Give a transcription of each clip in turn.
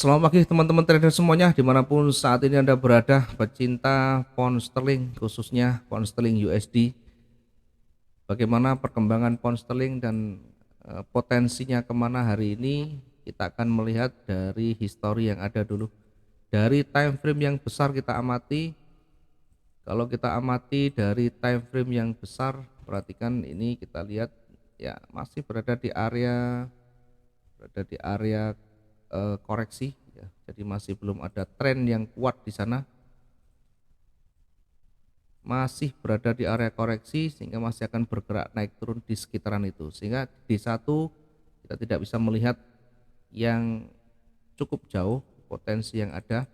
Selamat pagi teman-teman trader semuanya dimanapun saat ini Anda berada, pecinta pound sterling khususnya pound sterling USD. Bagaimana perkembangan pound sterling dan potensinya kemana hari ini, kita akan melihat dari histori yang ada dulu. Dari time frame yang besar kita amati, kalau kita amati dari time frame yang besar, perhatikan ini kita lihat ya masih berada di area koreksi ya. Jadi masih belum ada tren yang kuat di sana, masih berada di area koreksi sehingga masih akan bergerak naik turun di sekitaran itu, sehingga di satu kita tidak bisa melihat yang cukup jauh potensi yang ada.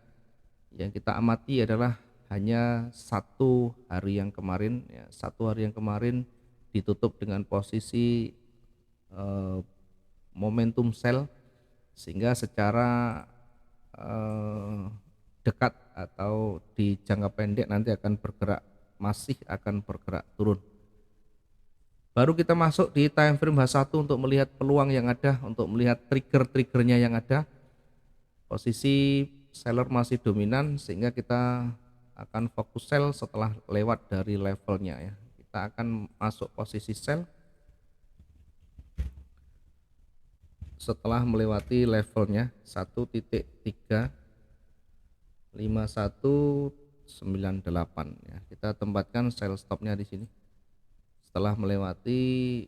Yang kita amati adalah hanya satu hari yang kemarin ya, satu hari yang kemarin ditutup dengan posisi momentum sell, sehingga secara eh, dekat atau di jangka pendek nanti masih akan bergerak turun. Baru kita masuk di time frame H1 untuk melihat peluang yang ada, untuk melihat trigger-triggernya yang ada. Posisi seller masih dominan sehingga kita akan fokus sell setelah lewat dari levelnya ya. Kita akan masuk posisi sell setelah melewati levelnya 1.35198 ya. Kita tempatkan sell stopnya di sini. Setelah melewati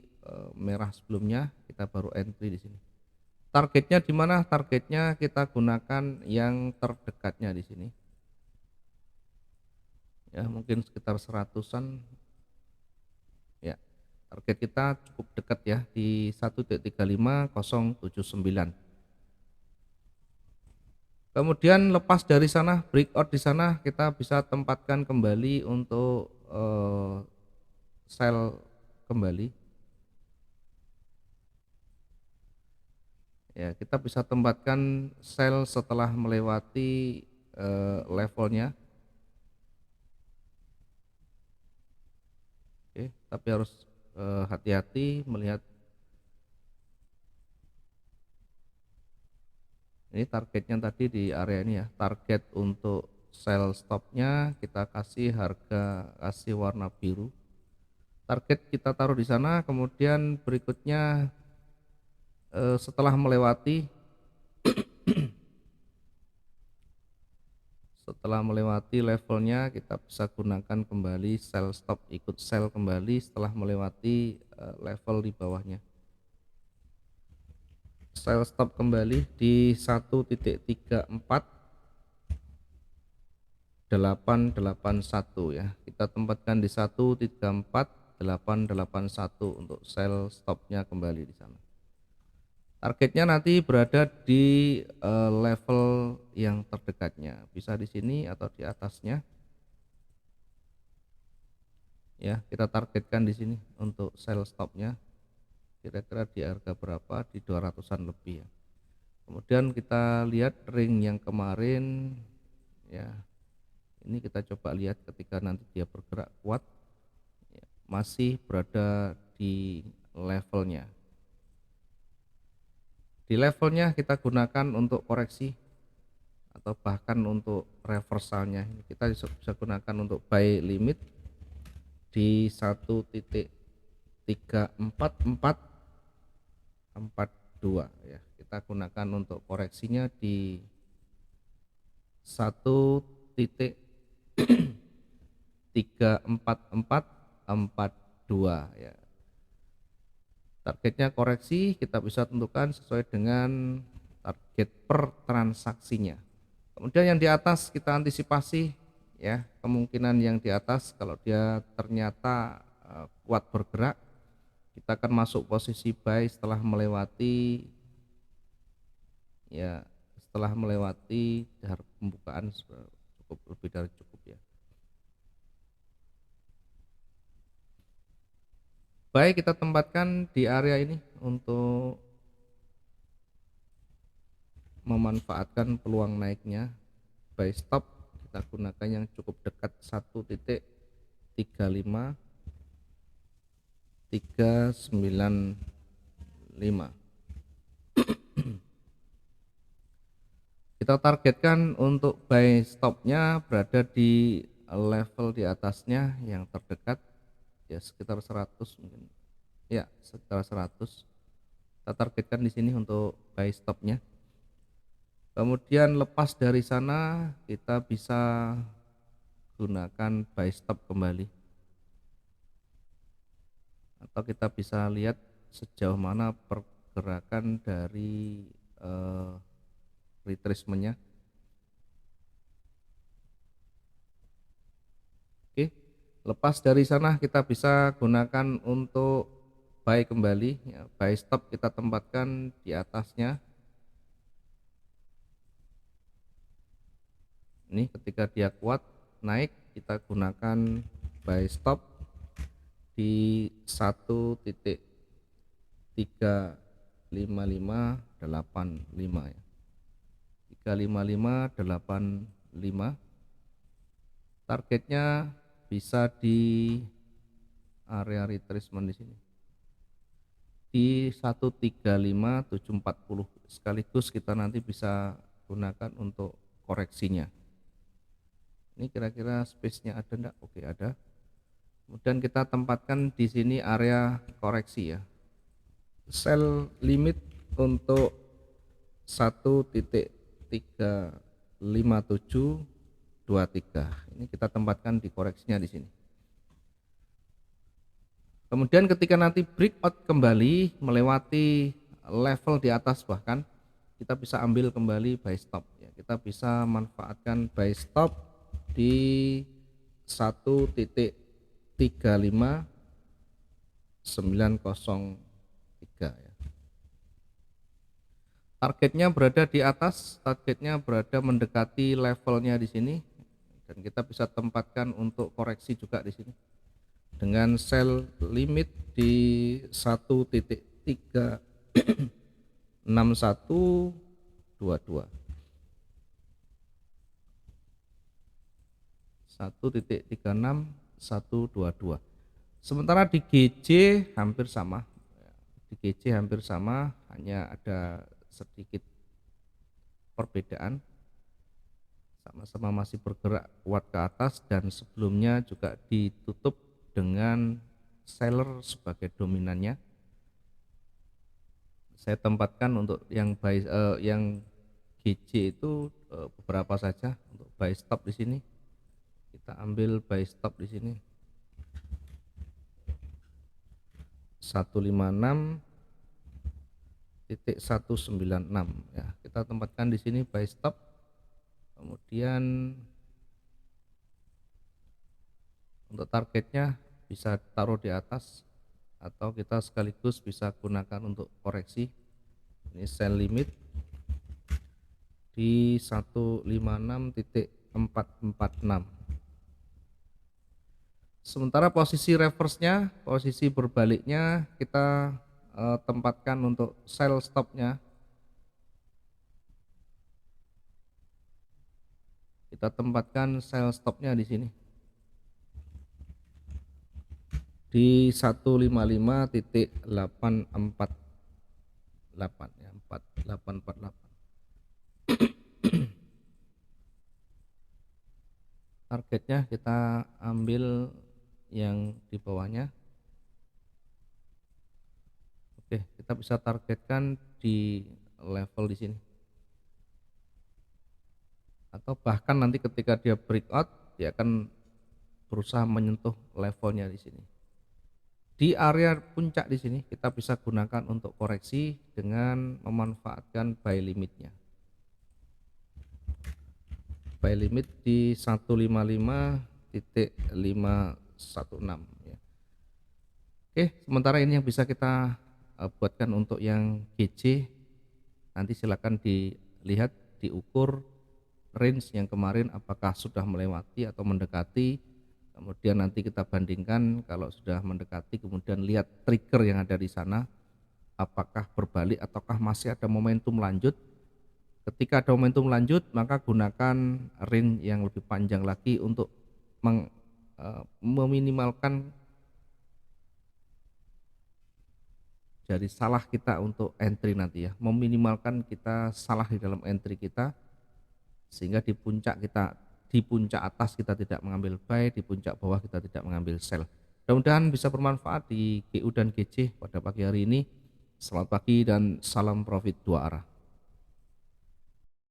merah sebelumnya, kita baru entry di sini. Targetnya di mana? Targetnya kita gunakan yang terdekatnya di sini. Ya, mungkin sekitar 100-an. Ya. Target kita cukup dekat ya di 1.35079. Kemudian lepas dari sana, breakout di sana, kita bisa tempatkan kembali untuk sell kembali. Ya, kita bisa tempatkan sell setelah melewati levelnya. Oke, tapi harus hati-hati melihat ini targetnya tadi di area ini ya. Target untuk sell stopnya kita kasih warna biru. Target kita taruh di sana, kemudian berikutnya setelah melewati levelnya, kita bisa gunakan kembali sell stop, ikut sell kembali setelah melewati level di bawahnya. Sell stop kembali di 1.34881 ya. Kita tempatkan di 1.34881 untuk sell stopnya kembali di sana. Targetnya nanti berada di level yang terdekatnya, bisa di sini atau di atasnya. Ya, kita targetkan di sini untuk sell stopnya. Kira-kira di harga berapa? Di 200-an lebih ya. Kemudian kita lihat ring yang kemarin ya. Ini kita coba lihat ketika nanti dia bergerak kuat ya, masih berada di levelnya. Di levelnya kita gunakan untuk koreksi atau bahkan untuk reversalnya. Kita bisa gunakan untuk buy limit di 1.34442 ya. Kita gunakan untuk koreksinya di 1.34442 ya. Targetnya koreksi kita bisa tentukan sesuai dengan target per transaksinya. Kemudian yang di atas kita antisipasi ya, kemungkinan yang di atas kalau dia ternyata kuat bergerak, kita akan masuk posisi buy setelah melewati pembukaan cukup lebih dari cukup ya. Baik, kita tempatkan di area ini untuk memanfaatkan peluang naiknya. Buy stop kita gunakan yang cukup dekat 1.39395. Kita targetkan untuk buy stopnya berada di level di atasnya yang terdekat, ya sekitar 100 mungkin, ya sekitar 100. Kita targetkan di sini untuk buy stopnya. Kemudian lepas dari sana kita bisa gunakan buy stop kembali, atau kita bisa lihat sejauh mana pergerakan dari retracementnya. Oke, lepas dari sana kita bisa gunakan untuk buy kembali, ya, buy stop kita tempatkan di atasnya. Ini ketika dia kuat naik, kita gunakan buy stop di 1.35585 ya. 35585. Targetnya bisa di area retracement di sini di 135.740, sekaligus kita nanti bisa gunakan untuk koreksinya. Ini kira-kira space-nya ada enggak? Oke, ada. Kemudian kita tempatkan di sini area koreksi ya. Sell limit untuk 1.35723. Ini kita tempatkan di koreksinya di sini. Kemudian ketika nanti breakout kembali melewati level di atas, bahkan kita bisa ambil kembali buy stop ya. Kita bisa manfaatkan buy stop di 1.35903 ya. Targetnya berada di atas, targetnya berada mendekati levelnya di sini, dan kita bisa tempatkan untuk koreksi juga di sini dengan sell limit di 1.36122. 1.36122. Sementara di GJ hampir sama. Di GJ hampir sama, hanya ada sedikit perbedaan. Sama-sama masih bergerak kuat ke atas, dan sebelumnya juga ditutup dengan seller sebagai dominannya. Saya tempatkan untuk yang yang GJ itu beberapa saja untuk buy stop di sini. Kita ambil buy stop di sini 156.196 ya. Kita tempatkan di sini buy stop. Kemudian untuk targetnya bisa taruh di atas, atau kita sekaligus bisa gunakan untuk koreksi. Ini sell limit di 156.446. Sementara posisi reverse-nya, posisi berbaliknya kita tempatkan untuk sell stop-nya. Kita tempatkan sell stop-nya di sini di 155.848 ya, 4848. Targetnya kita ambil yang di bawahnya. Oke, kita bisa targetkan di level di sini, atau bahkan nanti ketika dia breakout dia akan berusaha menyentuh levelnya di sini. Di area puncak di sini kita bisa gunakan untuk koreksi dengan memanfaatkan buy limitnya. Buy limit di 155.516 ya. Oke, sementara ini yang bisa kita buatkan untuk yang GC. Nanti silakan dilihat, diukur range yang kemarin apakah sudah melewati atau mendekati. Kemudian nanti kita bandingkan, kalau sudah mendekati kemudian lihat trigger yang ada di sana, apakah berbalik ataukah masih ada momentum lanjut. Ketika ada momentum lanjut, maka gunakan range yang lebih panjang lagi untuk meminimalkan dari salah kita untuk entry nanti ya, meminimalkan kita salah di dalam entry kita. sehingga di puncak atas kita tidak mengambil buy, di puncak bawah kita tidak mengambil sell. Mudah-mudahan bisa bermanfaat di GU dan GC pada pagi hari ini. Selamat pagi dan salam profit dua arah.